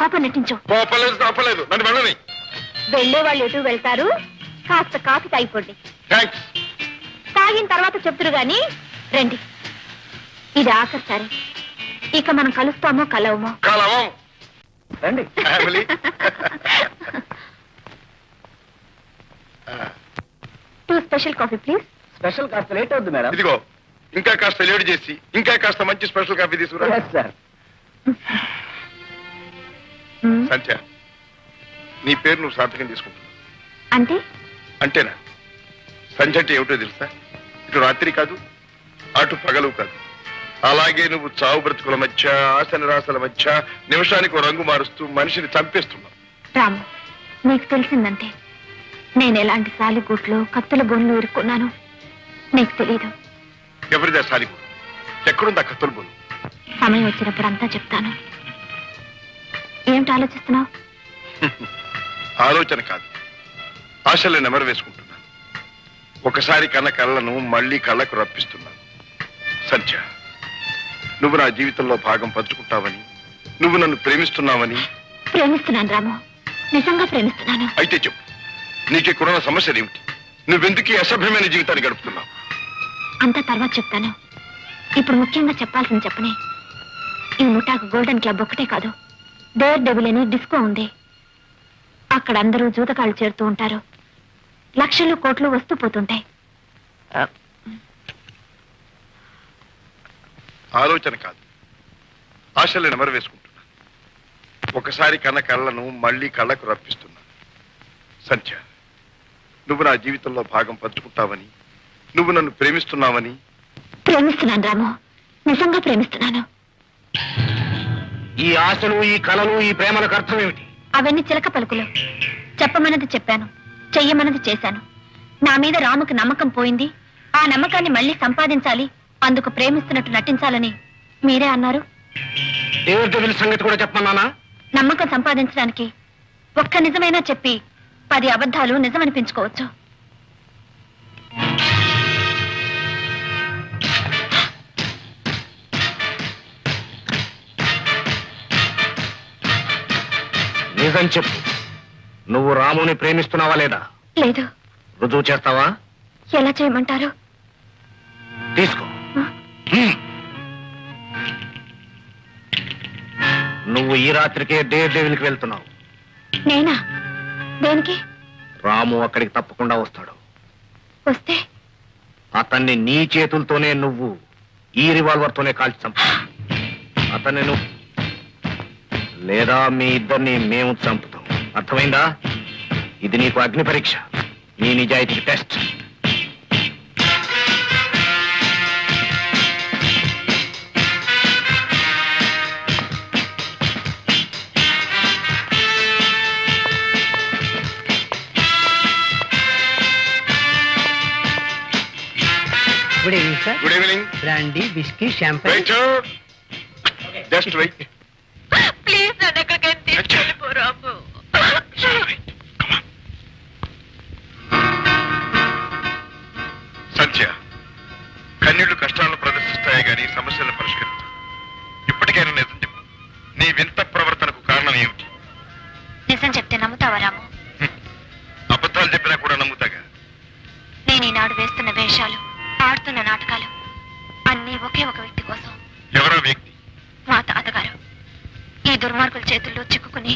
కోపం నటించు. తప్పలేదు, నన్ను వెళ్ళని. వెళ్లే వాళ్ళు ఎటు వెళ్తారు? కాస్త కాఫీ తాగిపోండి. థ్యాంక్స్. తాగిన తర్వాత చెప్తురు గాని రండి. ఇది ఆఖరిసారి. ఇక మనం కలుస్తామో కలవమో. కలవం. రండి. Family. Two special coffee please. Special కాస్త లేట్ అవుద్ది మేడం. ఇదిగో ఇంకా కాస్త లేట్ చేసి ఇంకా కాస్త మంచి స్పెషల్ కాఫీ తీసుకురా. సార్. సంధ్య, నీ పేరు నువ్వు సార్థకం తీసుకుంటున్నావు అంటే అంటేనా? సంధ్య అంటే ఏమిటో తెలుసా? ఇటు రాత్రి కాదు, అటు పగలు కాదు. అలాగే నువ్వు చావు బ్రతుకుల మధ్య, ఆశ నిరాశల మధ్య నిమిషానికి రంగు మారుస్తూ మనిషిని చంపేస్తున్నావు. రాము, నీకు తెలిసిందంటే నేను ఎలాంటి సాలిగూట్లో కత్తుల బొన్లు ఇరుక్కున్నాను నీకు తెలీదు. ఎవరిదా సాలిగూడు? ఎక్కడుందా కత్తుల బొన్ను? సమయం వచ్చినప్పుడు అంతా చెప్తాను. ఏమిటి ఆలోచిస్తున్నావు? ఆలోచన కాదు, ఆశలు నెమరు వేసుకుంటున్నాను. ఒకసారి కన్న కళ్ళను మళ్ళీ కళ్ళకు రప్పిస్తున్నాను. సంధ్య, నువ్వు నా జీవితంలో భాగం పంచుకుంటావని, నువ్వు నన్ను ప్రేమిస్తున్నావని. ప్రేమిస్తున్నాను రాము, నిజంగా ప్రేమిస్తున్నాను. అయితే చెప్పు, నీకెక్కడున్న సమస్యలు ఏమిటి? నువ్వెందుకు ఈ అసభ్యమైన జీవితాన్ని గడుపుతున్నావు? అంతా తర్వాత చెప్తాను. ఇప్పుడు ముఖ్యంగా చెప్పాల్సింది చెప్పని. ఈ ముఠాకు గోల్డెన్ క్లబ్ ఒక్కటే కాదు, డేర్ డెవిల్ అని డిస్కో ఉంది. అక్కడ అందరూ జూతకాళ్ళు చేరుతూ ఉంటారు. లక్షలు కోట్లు వస్తూ పోతుంటాయి. ఆలోచన కాదు, ఆశలు నెమరు వేసుకుంటున్నా. ఒకసారి కన్న కళ్ళను మళ్ళీ కళ్ళకు రప్పిస్తున్నా. సంధ్య, నువ్వు నా జీవితంలో భాగం పంచుకుంటావని, నువ్వు నన్ను ప్రేమిస్తున్నావని. ప్రేమిస్తున్నాను రాము, నిజంగా ప్రేమిస్తున్నాను. ఈ ఆశలు, ఈ కళలు, ఈ ప్రేమలకు అర్థం ఏమిటి? అవన్నీ చిలక పలుకులు. చెప్పమన్నది చెప్పాను, చెయ్యమన్నది చేశాను. నా మీద రాముకి నమ్మకం పోయింది. ఆ నమ్మకాన్ని మళ్ళీ సంపాదించాలి, అందుకు ప్రేమిస్తున్నట్టు నటించాలని మీరే అన్నారు. డేర్ డెవిల్ సంగతి కూడా చెప్పమన్నానా? నమ్మకం సంపాదించడానికి ఒక్క నిజమైనా చెప్పి 10 అబద్ధాలు నిజమనిపించుకోవచ్చు. నిజం చెప్పు, నువ్వు రాముని ప్రేమిస్తున్నావా లేదా? లేదు. రుజువు చేస్తావా? ఎలా చేయమంటారు? తీసుకో. నువ్వు ఈ రాత్రికే డేర్ డెవిల్కి వెళ్తున్నావు. నేనా? దేనికి? రాము అక్కడికి తప్పకుండా వస్తాడు. వస్తే అతన్ని నీ చేతులతోనే నువ్వు ఈ రివాల్వర్తోనే కాల్చి చంపు. అతన్ని నువ్వు లేదా మీ ఇద్దరిని మేము చంపుతాం. అర్థమైందా? ఇది నీకు అగ్ని పరీక్ష, నీ నిజాయితీకి test. Good evening sir. Good evening. Brandy, whisky, champagne. Wait, just wait. Please నన్ను ఎక్కడికైనా తీసుకెళ్ళిపో రాము. సంధ్య, కన్యులు కష్టాలను ప్రదర్శిస్తాయి గాని సమస్యలను పరిష్కరించు. ఇప్పటికైనా నిజం చెప్పు, నీ వింత ప్రవర్తనకు కారణం ఏమిటి? నిజం చెప్తే నమ్ముతావా రాము? అబద్ధాలు చెప్పినా కూడా నమ్ముతాగా. నేను ఈనాడు వేస్తున్న వేషాలు, ఆడుతున్న నాటకాలు అన్నీ ఒకే ఒక వ్యక్తి కోసం. ఎవరో వ్యక్తి? మా తాతగారు. ఈ దుర్మార్గుల చేతుల్లో చిక్కుకుని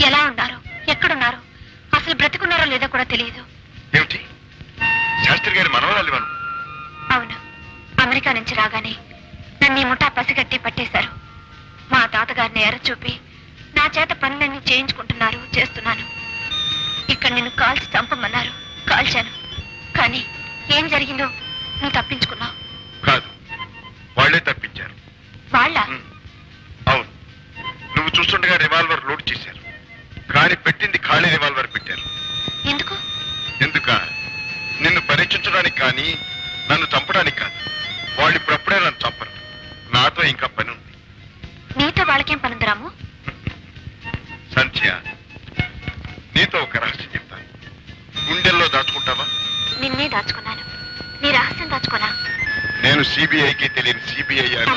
ఎలా ఉన్నారు, ఎక్కడున్నారు, అసలు బ్రతికున్నారో లేదో కూడా తెలియదు. ఏమిటి? శాస్త్రి గారి మనవరాలి మనం? అవును, అమెరికా నుంచి రాగానే నన్ను ఈ ముఠా పసిగట్టి పట్టేశారు. మా తాతగారిని ఎర్రచూపి నా చేత పనులన్నీ చేయించుకుంటున్నారు, చేస్తున్నాను. ఇక్కడ నిన్ను కాల్చి చంపమన్నారు, కాల్చాను. కానీ ఏం జరిగిందో నువ్వు తప్పించుకున్నావు. కాదు, వాళ్లే తప్పించారు. వాళ్ళ? అవును, నువ్వు చూస్తుండగా రివాల్వర్ లోడ్ చేశారు, కానీ పెట్టింది ఖాళీ రివాల్వర్ పెట్టారు. ఎందుకు? ఎందుక? నిన్ను పరీక్షించడానికి కానీ నన్ను చంపడానికి కాదు. వాళ్ళు ఇప్పుడప్పుడే నన్ను చంపరు, నాతో ఇంకా పని ఉంది. నీతో వాళ్ళకేం పనుంది రాము? సంధ్య, నీతో ఒక రహస్యం చెప్తాను. గుండెల్లో దాచుకుంటావా? నిన్నే దాచుకున్నాను, నీ రహస్యం దాచుకోనా? నేను సిబిఐకి తెలియని సిబిఐ అని.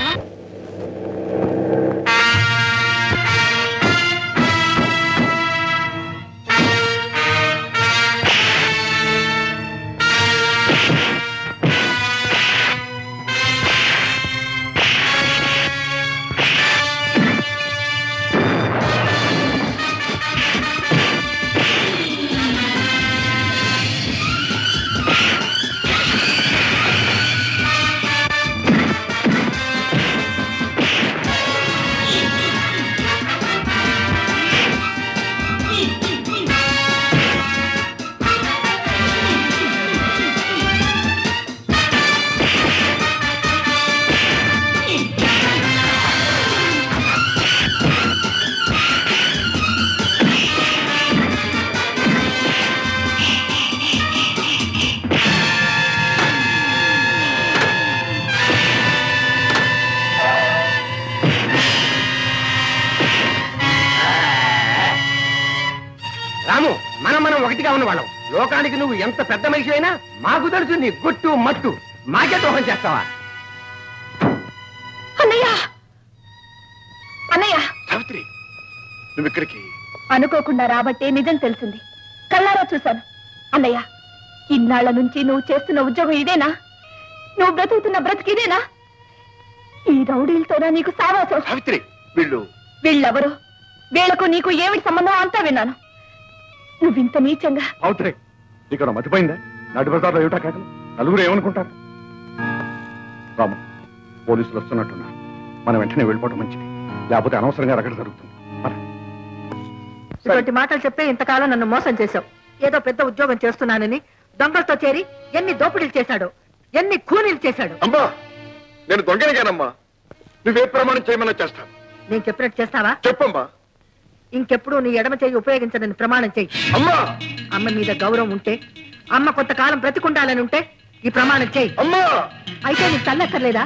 లోకానికి నువ్వు ఎంత పెద్ద మనిషి అయినా మాకు తెలుసు నీ గుట్టు మట్టు. మాకే దోహం చేస్తావా? అన్నయ్య అన్నయ్య సావిత్రి, నువ్వు ఇక్కడికి? అనుకోకుండా రాబట్టే నిజం తెలిసింది. కళ్ళారా చూశాను. అన్నయ్య, ఇన్నాళ్ల నుంచి నువ్వు చేస్తున్న ఉద్యోగం ఇదేనా? నువ్వు బ్రతుకుతున్న బ్రతికిదేనా? ఈ రౌడీలతోనా నీకు సావాసం? సావిత్రి, వీళ్ళెవరు? వీళ్లకు నీకు ఏమిటి సంబంధం అంతా విన్నాను. నువ్వింత నీచంగా. అవుతురే, ఇక్కడ మతిపోయిందా? నడి బజార్లో ఏమిటా కేకలు? నలుగురు ఏమనుకుంటారు? రాము, పోలీసులు వస్తున్నట్టున్నా మనం వెంటనే వెళ్ళిపోవడం మంచిది. లేకపోతే అనవసరంగా రగడ జరుగుతుంది. పద. ఇటువంటి మాటలు చెప్పే ఇంతకాలం నన్ను మోసం చేశావు. ఏదో పెద్ద ఉద్యోగం చేస్తున్నానని దొంగలతో చేరి ఎన్ని దోపిడీలు చేశాడు, ఎన్ని కూలీలు చేశాడు. అమ్మా, నేను దొంగనిగానమ్మా. నువ్వే ప్రమాణం చేయమన్నా చేస్తాను. నేను చెప్పినట్టు చేస్తావా? చెప్పమ్మా. ఇంకెప్పుడు నీ ఎడమ చేయి ఉపయోగించనని ప్రమాణం చెయ్యి. అమ్మా, అమ్మ మీద గౌరవం ఉంటే, అమ్మ కొంతకాలం బ్రతికుండాలని ఉంటే ఈ ప్రమాణం చెయ్యి. అమ్మా, అయితే నీకు తల్లి అక్కర్లేదా?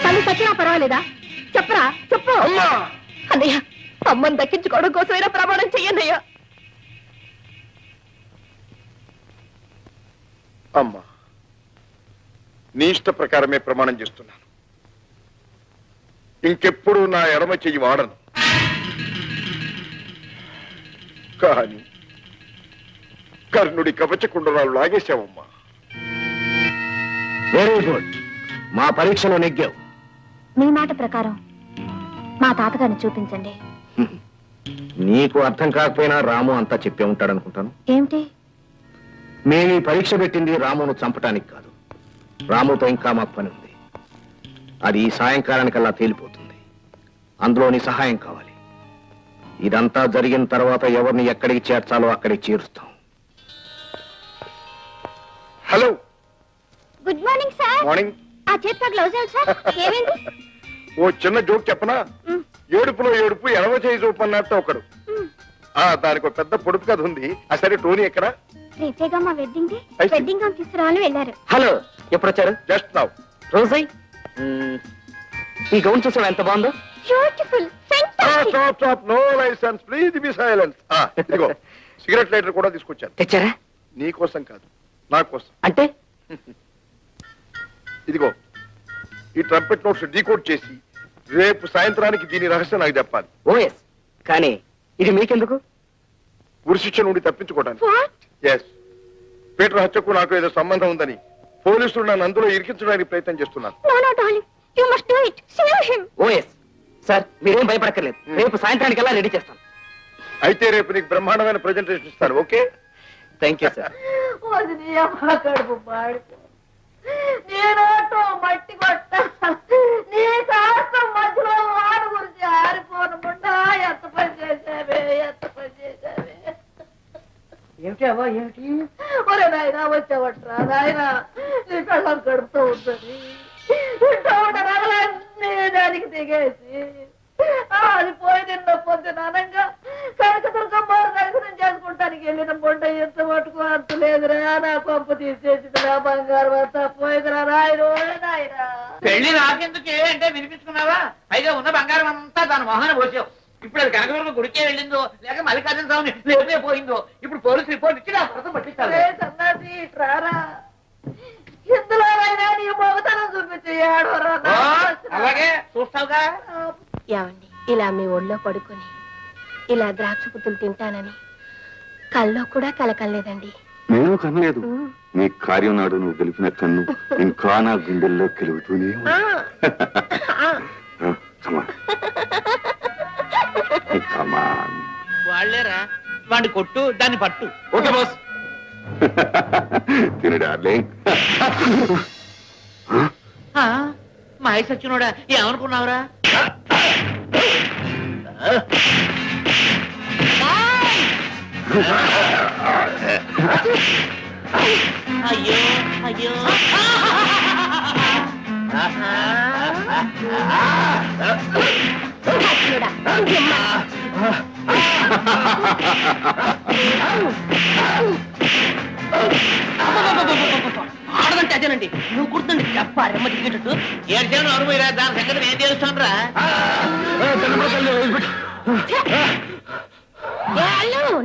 తల్లి చచ్చినా పర్వాలేదా? చెప్పరా, చెప్పు. అమ్మా. అన్నయ్య, అమ్మని దక్కించుకోవడం కోసమైనా ప్రమాణం చెయ్యన్నయ్యా. అమ్మా, నీ ఇష్ట ప్రకారమే ప్రమాణం చేస్తున్నాను. ఇంకెప్పుడు నా ఎడమ చెయ్యి వాడను. కానీ కర్ణుడి కవచకుండరాలు లాగేశావమ్మా. వెరీ గుడ్, మా పరీక్షలో నెగ్గావు. మీ మాట ప్రకారం మా తాతగారిని చూపించండి. నీకు అర్థం కాకపోయినా రాము అంతా చెప్పే ఉంటాడనుకుంటాను. ఏమిటి? మేము ఈ పరీక్ష పెట్టింది రామును చంపటానికి కాదు. రాముతో ఇంకా మాకు పని ఉంది. అది ఈ సాయంకాలానికల్లా తేలిపోతుంది. అందులో నీ సహాయం కావాలి. ఇదంతా జరిగిన తర్వాత ఎవరిని ఎక్కడికి చేర్చాలో అక్కడికి చేరుస్తాం. Hello, good morning sir. Morning. ఆ చేతితో గ్లౌజ్ సార్. ఏమైంది? ఓ చిన్న జోక్ చెప్పనా? ఏడుపులో ఏడుపు ఎడవ చేయి చూపు అన్నట్టు ఒకడు. దానికి ఒక పెద్ద పొడుపు కథ ఉంది. సరే, టోనీ ఎక్కడ? రేపేగా మా wedding day. I see. Wedding gown తీసుకురావాలని వెళ్ళారు. హలో, ఎప్పుడు వచ్చారు? Just now. రోజై, ఈ గౌన్ చూసావా ఎంత బాగుందో? Beautiful, fantastic. Stop, no licence, please be silent. ఇదిగో సిగరెట్ లైటర్ కూడా తీసుకొచ్చాను. తెచ్చారా? నీ కోసం కాదు, నా కోసం. అంటే ఇదిగో ఈ ట్రంపెట్ నోట్స్ డీకోడ్ చేసి రేపు సాయంత్రానికి దీని రహస్యం నాకు చెప్పాలి. ఓఎస్, కానీ ఇది మీకెందుకు? ఉరిశిక్ష నుండి తప్పించుకోవడానికి. What? ఎస్, పీటర్ హత్యకు నాకు ఏదో సంబంధం ఉందని పోలీసులు నన్ను అందులో ఇరికించడానికి ప్రయత్నం చేస్తున్నారు. No, no, darling. You must do it. Save him. OS sir, మీరేం భయపడక్కర్లేదు. రేపు సాయంత్రానికల్లా రెడీ చేస్తాను. అయితే రేపు నీకు బ్రహ్మాండమైన ప్రెజెంటేషన్ ఇస్తాను. ఓకే? Thank you sir. వదిలి అమ్మ కడుపు మాడిపో. నేనోటో మట్టి కొట్ట, నీ కాస్త మధ్యలో వాడు గురించి ఆరిపోనకుండా ఎంత పని చేసావే, ఎంత పని చేసావే. ఏమిటి అవ్వ, ఏమిటి? ఒరే నాయనా, వచ్చావట్రా నాయనా, నీ కళ్ళం కడుపుతూ ఉంటుంది. ఇంట్లో ఉన్న నగలన్నీ దానికి దిగేసి అది పోయి నిన్న పొద్దుననంగా కనకదుర్గమ్మ దర్శనం చేసుకుంటానికి వెళ్ళిన బొండ ఎంత మటుకు అంత లేదురా. నా కొంప తీసేసింది, నా బంగారు అంతా పోయిందిరా నాయన, నాయనా. పెళ్లి నాకెందుకే అంటే వినిపించుకున్నావా? పైగా ఉన్న బంగారం అంతా దాని మొహాన్ని పోసావు. ఇప్పుడు అది కనకదుర్గ గుడికే వెళ్ళిందో లేక మల్లికార్జున స్వామిని లేపే పోయిందో. ఇప్పుడు పోలీసు రిపోర్ట్ ఇచ్చి నా భర్త పట్టించాలి. రే సన్నాసి, ఇట్రారా. ఇందులో నీ మొగతనం చూపించి ఏడవరా. అలాగే చూస్తావుగా. ఏమండి, ఇలా మీ ఒళ్ళో పడుకొని ఇలా ద్రాక్ష పుత్తులు తింటానని కల్లో కూడా కలకలేదండి. నేను కనలేదు. నీ కార్యం నాడు నువ్వు గెలిపిన కన్ను ఇంకా నా గుండెల్లో గెలుగుతూనే ఉంది. Come on. Come on. వాళ్లేరా, వాడిని కొట్టు, దాన్ని పట్టు. Okay boss. తిను డార్లింగ్. మహేష్ సచ్చినోడా, ఏమనుకున్నావురా? అయ్యో అయ్యో, ఆడదంటే అదేనండి. నువ్వు గుర్తుండి చెప్పాలి అమ్మ దిగేటట్టు. ఏడ్చాను అరుమైరా, దాని సంగతి నేను తెలుస్తాను రా.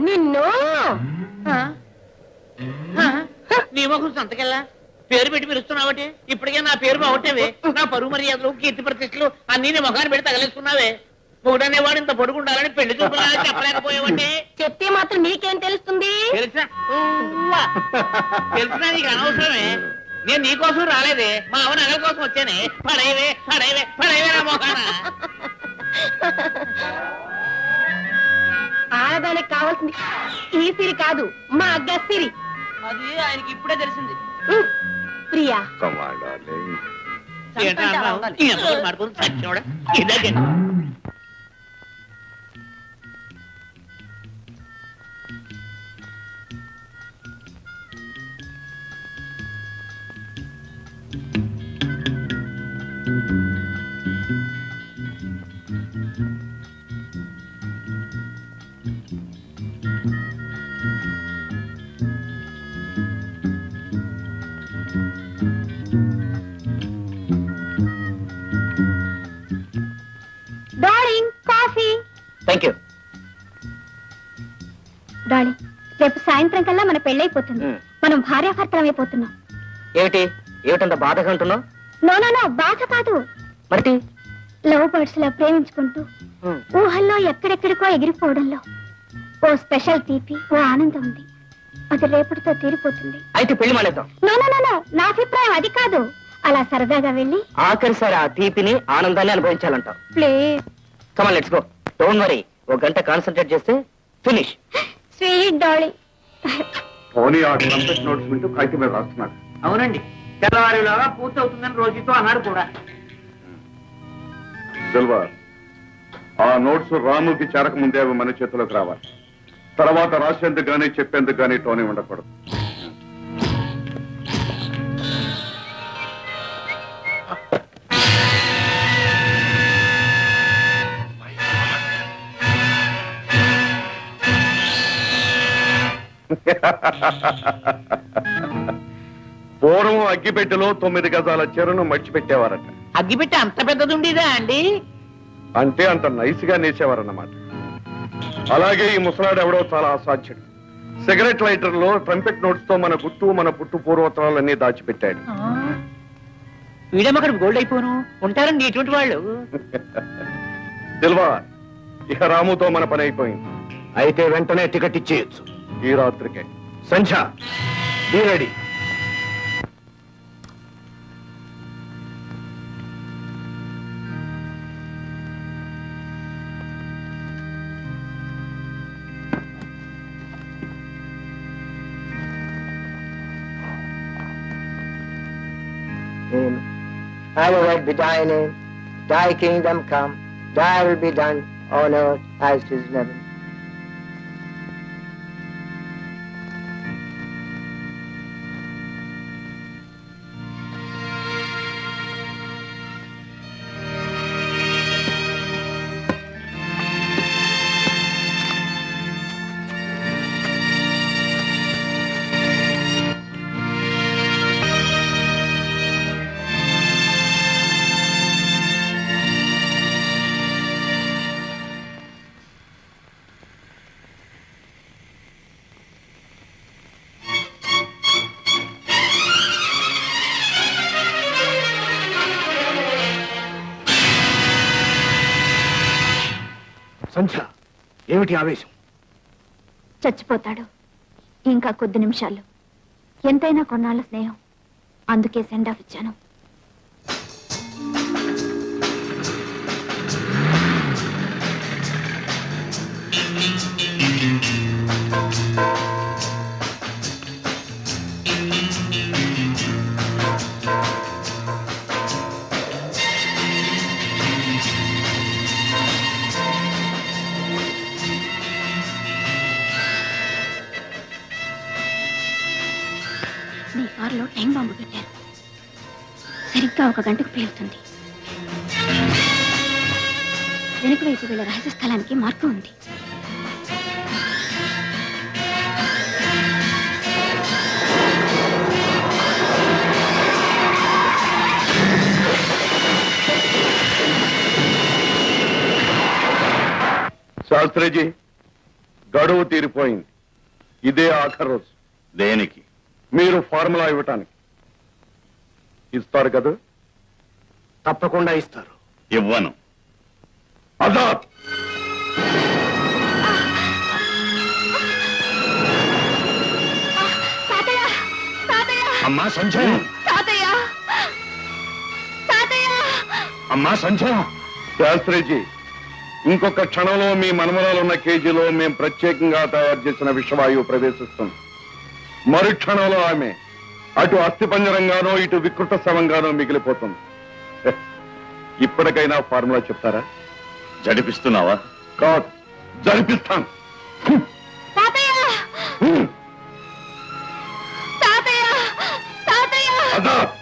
నిన్ను నీ మొహం సంతకెళ్ళా పేరు పెట్టి పిలుస్తున్నావటే ఇప్పటికే నా పేరు బాగొట్టేవే నా పరువు మర్యాదలు కీర్తి ప్రతిష్టలు అన్ని నీ మొఖాన్ని పెట్టి తగలేసుకున్నావే మూడనేవాడు ఇంత పొడుగుండాలని పెళ్లి చూపులా చెప్పలేకపోయావంటే చెప్తే మాత్రం నీకేం తెలుస్తుంది తెలిసిన తెలిసినా నీకు అనవసరమే నేను నీకోసం రాలేదే మా అవ నగల కోసం వచ్చానే పడేవే పడేవే పడేవే నా మొఖాన ఆడదానికి కావాల్సింది ఈ సిరి కాదు మా గసిరి అది ఆయనకి ఇప్పుడే తెలిసింది ప్రియా మాడుకుని సచ్చినోడా ఇదే darling coffee. Thank you. Darling రేపు సాయంత్రం కల్లా మన పెళ్ళైపోతుంది. మనం భార్యాభర్తలం అయిపోతున్నాం. ఏమిటంత బాధగా ఉంటున్నావు? నో బాధ కాదు, మరి లవ్ బర్డ్స్ లా ప్రేమించుకుంటూ ఊహల్లో ఎక్కడెక్కడికో ఎగిరిపోవడంలో ఓ స్పెషల్ తీపి, ఓ ఆనందం ఉంది. అది రేపటితో తీరిపోతుంది. అయితే పెళ్లి మానేద్దాం. నో నా అభిప్రాయం అది కాదు. అలా సరదాగా వెళ్ళి ఆఖరిసారి ఆ తీపిని ఆనందాన్ని అనుభవించాలంటావు. Please come on let's go. Don't worry, ఒక గంట కాన్సన్ట్రేట్ చేస్తే ఫినిష్. Sweet darling. పోనీ ఆ ట్రంపెట్ నోట్స్ వింటూ కాగితం మీద రాస్తున్నాడు. అవునండి, తెల్లవారిలాగా పూర్తి అవుతుందని రోజుతో అన్నాడు కూడా. సిల్వా, ఆ నోట్స్ రాముకి చేరక ముందే అవి మన చేతిలోకి రావాలి. తర్వాత రాసేందుకు గానీ చెప్పేందుకు గానీ టోనీ ఉండకూడదు. పూర్వం అగ్గిపెట్టెలో 9 గజాల చీరను మర్చిపెట్టేవారట. అగ్గిపెట్టి అంత పెద్దది ఉండేదా అండి? అంటే అంత నైస్ గా నేసేవారన్నమాట. అలాగే ఈ ముసలాడు ఎవడో చాలా అసాధ్యుడు. సిగరెట్ లైటర్ లో ట్రంపెట్ నోట్స్ తో మన గుట్టు మన పుట్టు పూర్వోత్తరాలన్నీ దాచిపెట్టాడు. వీడేమో అక్కడ గోల్డ్ అయిపోను ఉంటారండి ఇటువంటి వాళ్ళు. సిల్వా, ఇక రాముతో మన పని అయిపోయింది. అయితే వెంటనే టికెట్ ఇచ్చేయచ్చు. ఈ రాత్రికే. Sandhya, be ready. Hallowed be thy name, thy kingdom come, thy will be done on earth as it is in heaven. సంధ్య, ఏమిటి ఆవేశం? చచ్చిపోతాడు ఇంకా కొద్ది నిమిషాలు. ఎంతైనా కొన్నాళ్ళ స్నేహం, అందుకే సెండ్ ఆఫ్ ఇచ్చాను. నీ కారులో టైం బాంబు పెట్టారు. సరిగ్గా 1 గంటకు పేలుతుంది. వెనుక వైపు వీళ్ళ రహస్య స్థలానికి మార్గం ఉంది. శాస్త్రిజీ, గడువు తీరిపోయింది. ఇదే ఆఖరి రోజు. దేనికి? మీరు ఫార్ములా ఇవ్వటానికి. ఇస్తారు కదా? తప్పకుండా ఇస్తారు. ఇవ్వను. ఆజాద్! తాతయ్య తాతయ్య అమ్మా సంజయ్! తాతయ్య తాతయ్య అమ్మా సంజయ్! శాస్త్రిజీ, ఇంకొక క్షణంలో మీ మనమరాలు ఉన్న కేజీలో మేము ప్రత్యేకంగా తయారు చేసిన విషవాయువు ప్రవేశిస్తుంది. మరుక్షణంలో ఆమె అటు అస్థిపంజరంగానో ఇటు వికృత శవంగానో మిగిలిపోతుంది. ఇప్పటికైనా ఫార్ములా చెప్తారా? జడిపిస్తున్నావా? కాదు, జరిపిస్తాను. తాతయ్య తాతయ్య తాతయ్య ఆజాద్!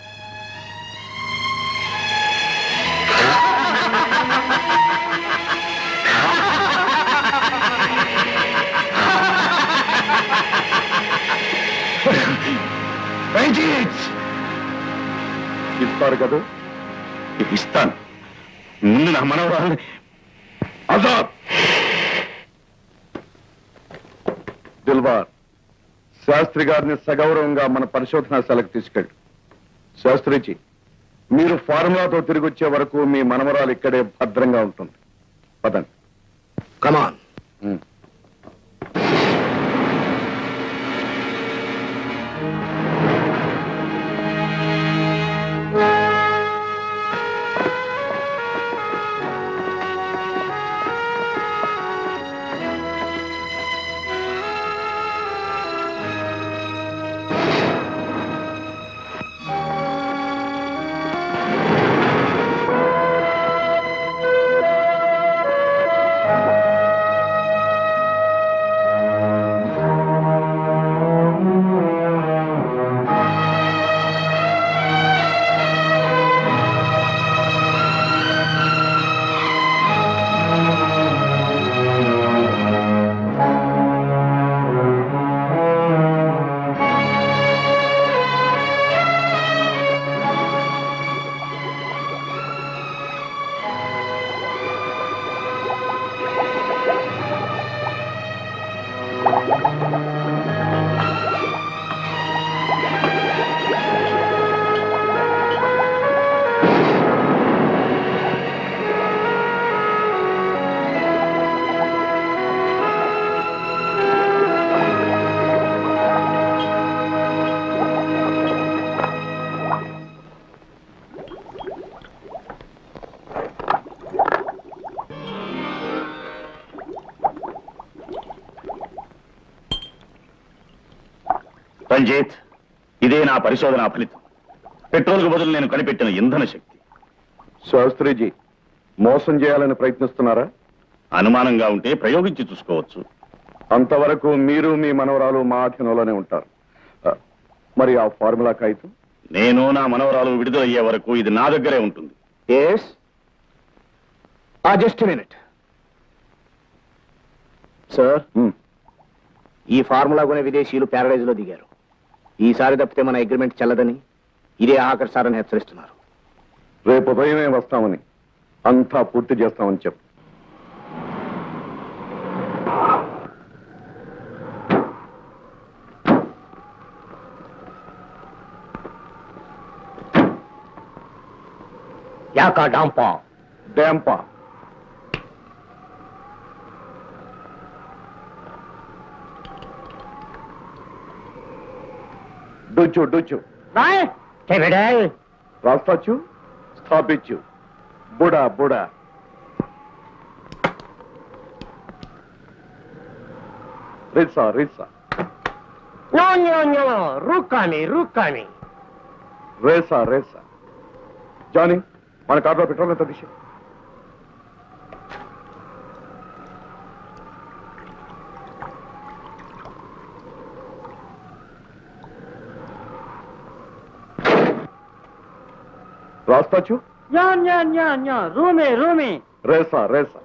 ఇస్తారు కదా? ఇస్తాను. ముందు నా మనవరాల్ని. ఆజాద్! దిల్వార్, శాస్త్రి గారిని సగౌరవంగా మన పరిశోధనాశాలకు తీసుకెళ్ళి. శాస్త్రిజీ, మీరు ఫార్ములాతో తిరిగి వచ్చే వరకు మీ మనవరాలు ఇక్కడే భద్రంగా ఉంటుంది. పదండి. కమాన్. రంజిత్, ఇదే నా పరిశోధన ఫలితం. పెట్రోల్కు బదులు నేను కనిపెట్టిన ఇంధన శక్తి. శాస్త్రిజీ, మోసం చేయాలని ప్రయత్నిస్తున్నారా? అనుమానంగా ఉంటే ప్రయోగించి చూసుకోవచ్చు. అంతవరకు మీరు మీ మనవరాలు మా అధీనంలోనే ఉంటారు. మరి ఆ ఫార్ములా కాగితం? నేను నా మనవరాలు విడుదలయ్యే వరకు ఇది నా దగ్గరే ఉంటుంది. Yes, just minute sir. ఈ ఫార్ములా కొనే విదేశీయులు ప్యారడైజ్ లో దిగారు. ఈసారి తప్పితే మన అగ్రిమెంట్ చెల్లదని ఇదే ఆఖరి సారని హెచ్చరిస్తున్నారు. రేపు ఉదయమే వస్తామని, అంతా పూర్తి చేస్తామని చెప్పు. యాకా డాంపా డ్యాంపా. డూచు డూచు రాస్తాచు స్థాపించు. బుడా బుడా. రిసా రిసా. రూకాని రూకాని. రేసా రేసా. జానీ, మన కార్లో పెట్రోల్ ఎంత తీసి? రాస్తాచు రూమి రూమి. రేసా రేసా.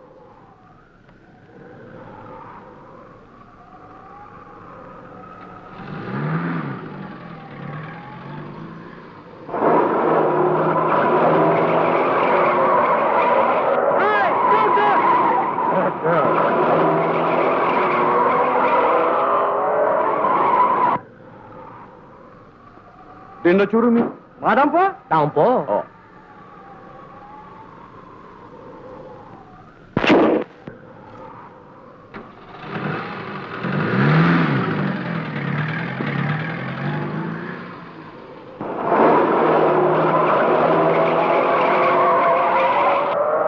పిండ చూడు మీరు మాదంపో దాంపో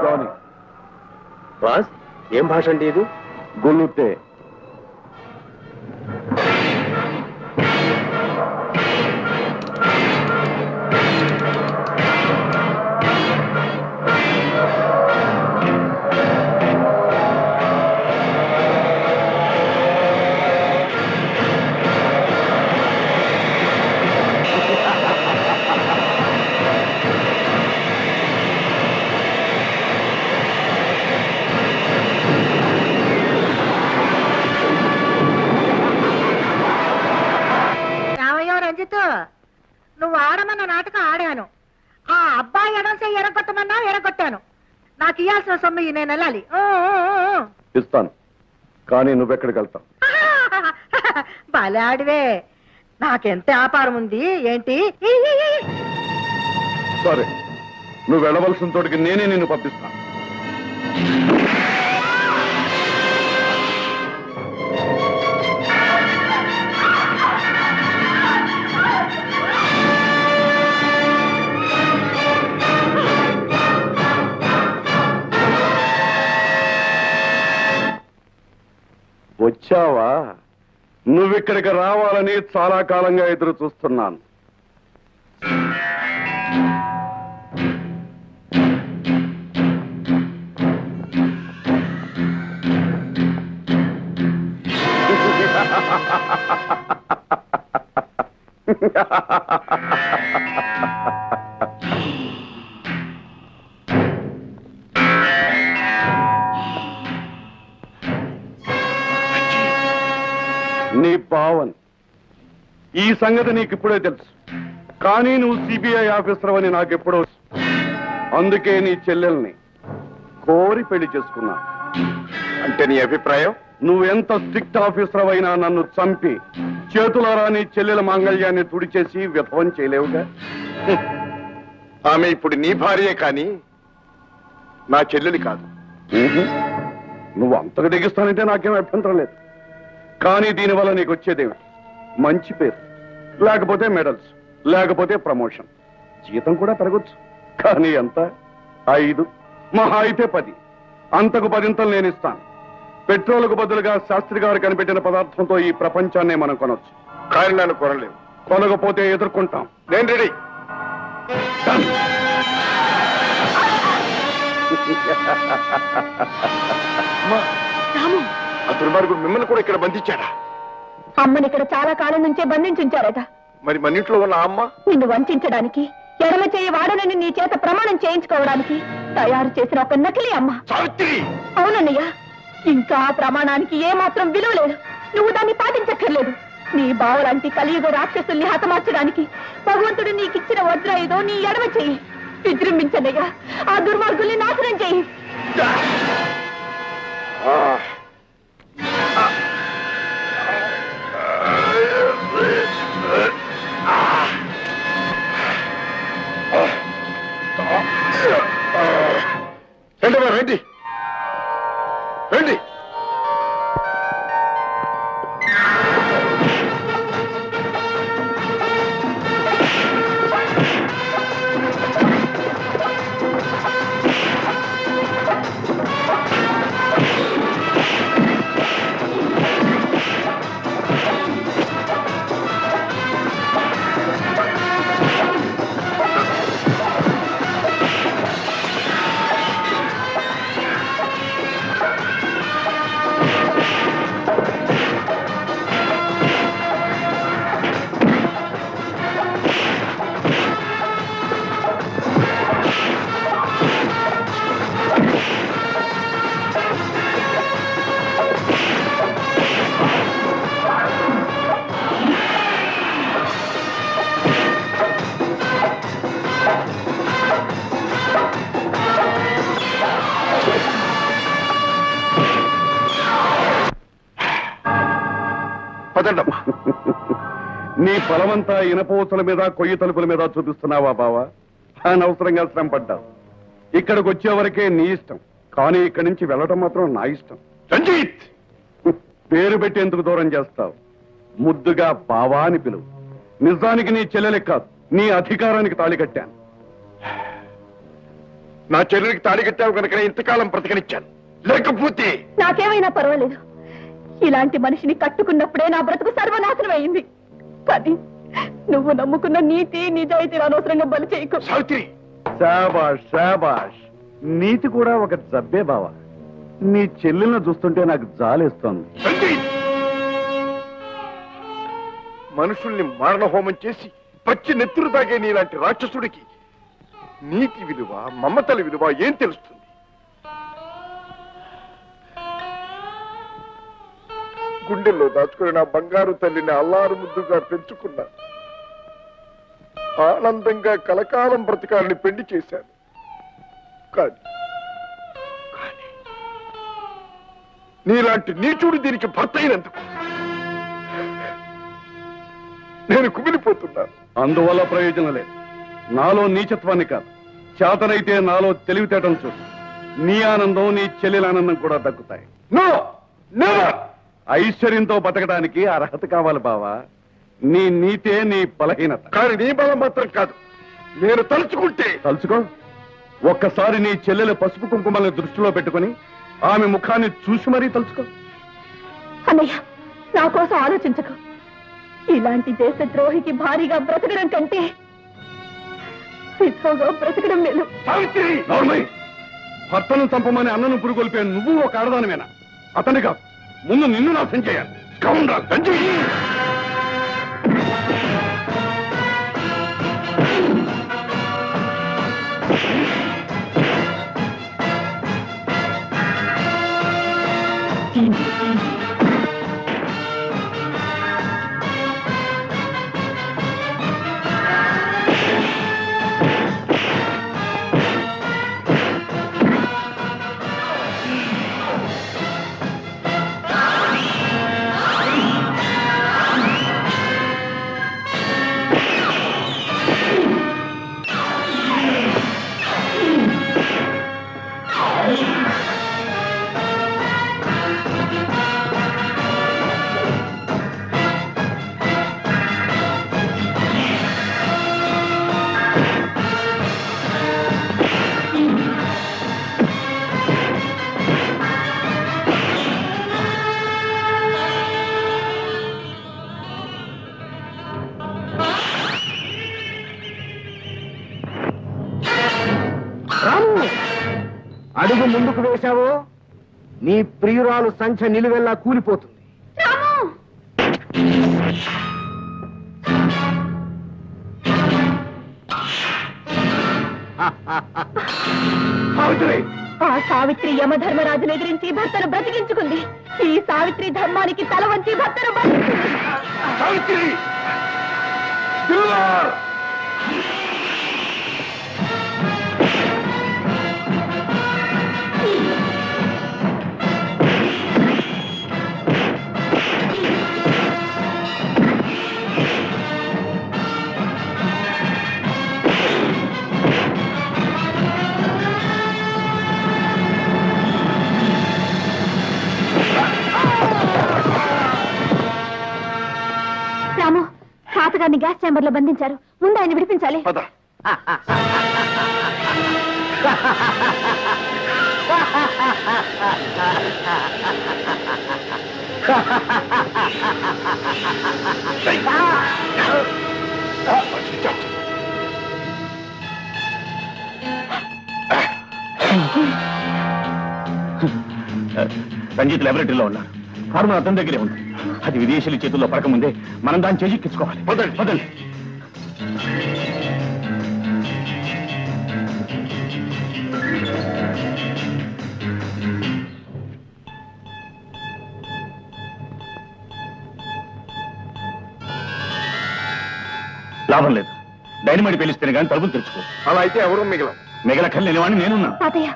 జానీ బాస్ ఏం భాష అండి ఇది? గొల్లుతే రామయ్య రంజిత్, నువ్వు ఆడమన్న నాటకం ఆడాను. ఆ అబ్బాయి ఎడంసే ఎరగొట్టమన్నా ఎరగొట్టాను. నాకు ఇయ్యాల్సిన సొమ్ము నేను వెళ్ళాలి. ఇస్తాను, కానీ నువ్వెక్కడికి వెళ్తావు? బలాడివే, నాకెంత వ్యాపారం ఉంది ఏంటి? సరే, నువ్వు వెళ్ళవలసిన చోటికి నేనే నిన్ను పంపిస్తాను. వచ్చావా? నువ్విక్కడికి రావాలని చాలా కాలంగా ఎదురు చూస్తున్నాను. నీ భావన్, ఈ సంగతి నీకిప్పుడే తెలుసు, కానీ నువ్వు సిబిఐ ఆఫీసర్ అని నాకెప్పుడో. అందుకే నీ చెల్లెల్ని కోరి పెళ్లి చేసుకున్నా. అంటే నీ అభిప్రాయం? నువ్వెంత స్ట్రిక్ట్ ఆఫీసర్ అయినా నన్ను చంపి చేతులారా నీ చెల్లెల మాంగళ్యాన్ని తుడిచేసి విఫలం చేయలేవుగా. ఆమె ఇప్పుడు నీ భార్యే కానీ నా చెల్లెలి కాదు. నువ్వు అంతకు దిగిస్తానంటే నాకేం అభ్యంతరం లేదు. కానీ దీనివల్ల నీకు వచ్చేదేమిటి? మంచి పేరు, లేకపోతే మెడల్స్, లేకపోతే ప్రమోషన్. జీతం కూడా పెరగొచ్చు, కానీ ఎంత? 5, మహా అయితే 10. అంతకు 10 నేను ఇస్తాను. పెట్రోల్కు బదులుగా శాస్త్రి గారు కనిపెట్టిన పదార్థంతో ఈ ప్రపంచాన్నే మనం కొనొచ్చు. కానీ నన్ను కొనలేవు. కొనకపోతే ఎదుర్కొంటాం. నేను రెడీ. రాము, ఆ దుర్మార్గుడు మిమ్మల్ని కూడా ఇక్కడ బంధించాడా? అమ్మని ఇక్కడ చాలా కాలం నుంచే బంధించుంచారట. మరి మన ఇంట్లో ఉన్న ఆ అమ్మ నిన్ను వంచడానికి, ఎడమ చేయి వాడనని నీ చేత ప్రమాణం చేయించుకోవడానికి తయారు చేసిన ఒక నకిలీ అమ్మ. సావిత్రి! అవునన్నయ్య, ఇంకా ఆ ప్రమాణానికి ఏమాత్రం విలువ లేదు. నువ్వు దాన్ని పాటించక్కర్లేదు. నీ బావలాంటి కలియుగ రాక్షసుల్ని హతమార్చడానికి భగవంతుడు నీకిచ్చిన వజ్రాయుధో నీ ఎడమ చెయ్యి. విజృంభించన్నయ్యా, ఆ దుర్మార్గుల్ని నాశనం చెయ్యి. రండి, రండి. నీ బలమంతా ఇనపూసల మీద కొయ్యి తలుపుల మీద చూపిస్తున్నావా బావా? అనవసరంగా శ్రమ పడ్డావు. ఇక్కడికి వచ్చేవరకే నీ ఇష్టం, కానీ ఇక్కడి నుంచి వెళ్ళటం మాత్రం నా ఇష్టం. రంజిత్, పేరు పెట్టి ఎందుకు దూరం చేస్తావు? ముద్దుగా బావా అని పిలువు. నిజానికి నీ చెల్లెలే కాదు, నీ అధికారానికి తాళి కట్టాను. నా చెల్లెలికి తాళి కట్టావు కనుక ఇంతకాలం బ్రతకనిచ్చాను. లేకపోతే నాకేమైనా పర్వాలేదు. ఇలాంటి మనిషిని కట్టుకున్నప్పుడే నా బ్రతుకు సర్వనాశనం అయింది. కానీ నువ్వు నమ్ముకున్న నీతి నిజాయితీ అనవసరంగా బలి చేయకు. సావిత్రి, శాబాష్ శాబాష్. నీతి కూడా ఒక జబ్బే బావా. నీ చెల్లెలను చూస్తుంటే నాకు జాలేస్తోంది. రంజిత్, మనుషుల్ని మారణహోమం చేసి పచ్చి నెత్తురు తాగే నీలాంటి రాక్షసుడికి నీతి విలువ, మమతల విలువ ఏం తెలుస్తుంది? గుండెల్లో దాచుకుని నా బంగారు తల్లిని అల్లారు ముద్దుగా పెంచుకున్నా. ఆనందంగా కలకాలం బ్రతకాలని పెళ్లి చేశాను. కానీ నీలాంటి నీచుడు దీనికి భర్త అయినందుకు నేను కుమిలిపోతున్నాను. అందువల్ల ప్రయోజనం లేదు. నాలో నీచత్వాన్ని కాదు, చేతనైతే నాలో తెలివితేటం చూడు. నీ ఆనందం, నీ చెల్లెల ఆనందం కూడా దక్కుతాయి. No, never. ఐశ్వర్యంతో బతకడానికి అర్హత కావాలి బావా. నీ నీతే నీ బలహీనత. కానీ నీ బలం మాత్రం కాదు. నేను తలుచుకుంటే తలుచుకో. ఒక్కసారి నీ చెల్లెల పసుపు కుంకుమల్ని దృష్టిలో పెట్టుకుని ఆమె ముఖాన్ని చూసి మరీ తలుచుకో. అన్నయ్య, నా కోసం ఆలోచించకు. ఇలాంటి దేశద్రోహికి భారీగా బ్రతకడం కంటే విధవగా బ్రతకడం మేలు. సావిత్రి, నోర్మై, భర్తను చంపమని అన్నను పురుగొల్పే నువ్వు ఒక ఆడదానివేనా? అతని కాదు, ముందు నిన్ను నాశనం చేయాలి. కౌంటర్ రంజిత్. అడుగు ముందుకు వేశావో నీ ప్రియురాలు సంఖ్య నిలువెల్లా కూలిపోతుంది. ఆ సావిత్రి యమధర్మరాజును ఎదిరించి భర్తను బ్రతికించుకుంది. ఈ సావిత్రి ధర్మానికి తల వంచి భర్తను బతికించుకుంది. సావిత్రి, దిల్లార్. రాము, తాతగారిని గ్యాస్ ఛాంబర్ లో బంధించారు. ముందు ఆయన విడిపించాలి. పద. రంజిత్ లాబొరేటరీలో ఉన్నారు. ఫార్ములా అతని దగ్గరే ఉంది. అది విదేశీయుల చేతుల్లో పడకముందే మనం దాన్ని చేజిక్కించుకోవాలి. పదండి. పదండి. లాభం లేదు. డైనమైట్ పేలిస్తేనే కానీ తలుపులు తెరుచుకో. అలా అయితే ఎవరు మిగలం. మిగలక్కర్లేని వాడిని నేనున్నా. తాతయ్య,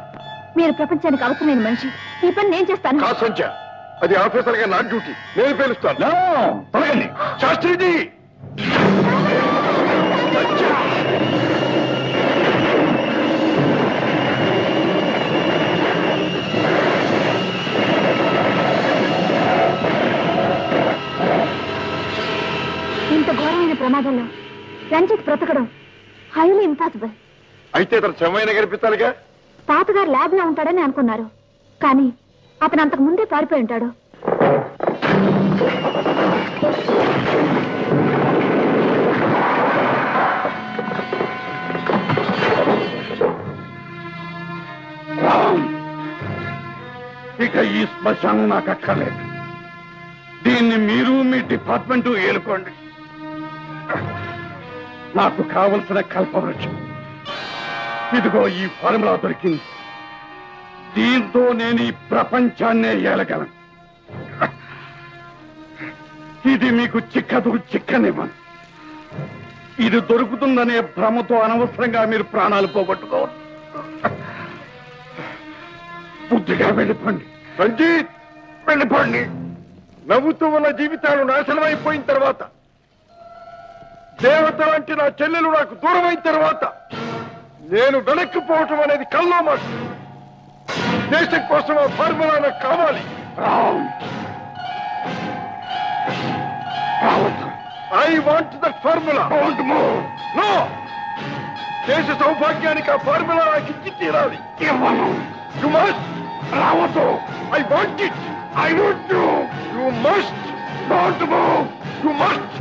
మీరు ప్రపంచానికి అవసరమైన మనిషి. ఈ పని నేను చేస్తాను. కాదు సంధ్య, అది ఆఫీసర్ గా నా డ్యూటీ. నేను పేలుస్తాను. తొలగండి. శాస్త్రిజీ, ఇంత ఘోరమైన ప్రమాదంలో రంజిత్ బ్రతకడం హైలీ ఇంపాసిబుల్. అయితే తన శవమైన కనిపించాలిగా. తాతగారు ల్యాబ్ లో ఉంటాడని అనుకున్నారు, కానీ అతను అంతకు ముందే పారిపోయి ఉంటాడు. ఇక ఈ శ్మశానం నాకు అక్కర్లేదు. దీన్ని మీరు మీ డిపార్ట్మెంట్ ఏలుకోండి. నాకు కావలసిన కల్పవృక్షం ఇదిగో ఈ ఫార్ములా దొరికింది. దీంతో నేను ఈ ప్రపంచాన్నే ఏలగలను. ఇది మీకు చిక్కనివ్వను. ఇది దొరుకుతుందనే భ్రమతో అనవసరంగా మీరు ప్రాణాలు పోగొట్టుకోవద్దు. బుద్ధిగా వెళ్ళిపోండి. రంజిత్, వెళ్ళిపోండి. నవ్వుతూ ఉన్న జీవితాలు నాశనమైపోయిన తర్వాత, దేవత వంటి నా చెల్లెలు నాకు దూరమైన తర్వాత నేను వెనక్కిపోవటం అనేది కల్లో మాట. దేశం కోసం ఆ ఫార్ములా నాకు కావాలి. I want that formula. No, దేశ సౌభాగ్యానికి ఆ ఫార్ములా నాకు ఇచ్చి తీరాలి. You must. రావద్దు. I want it. I want you. You must. Don't move. You must.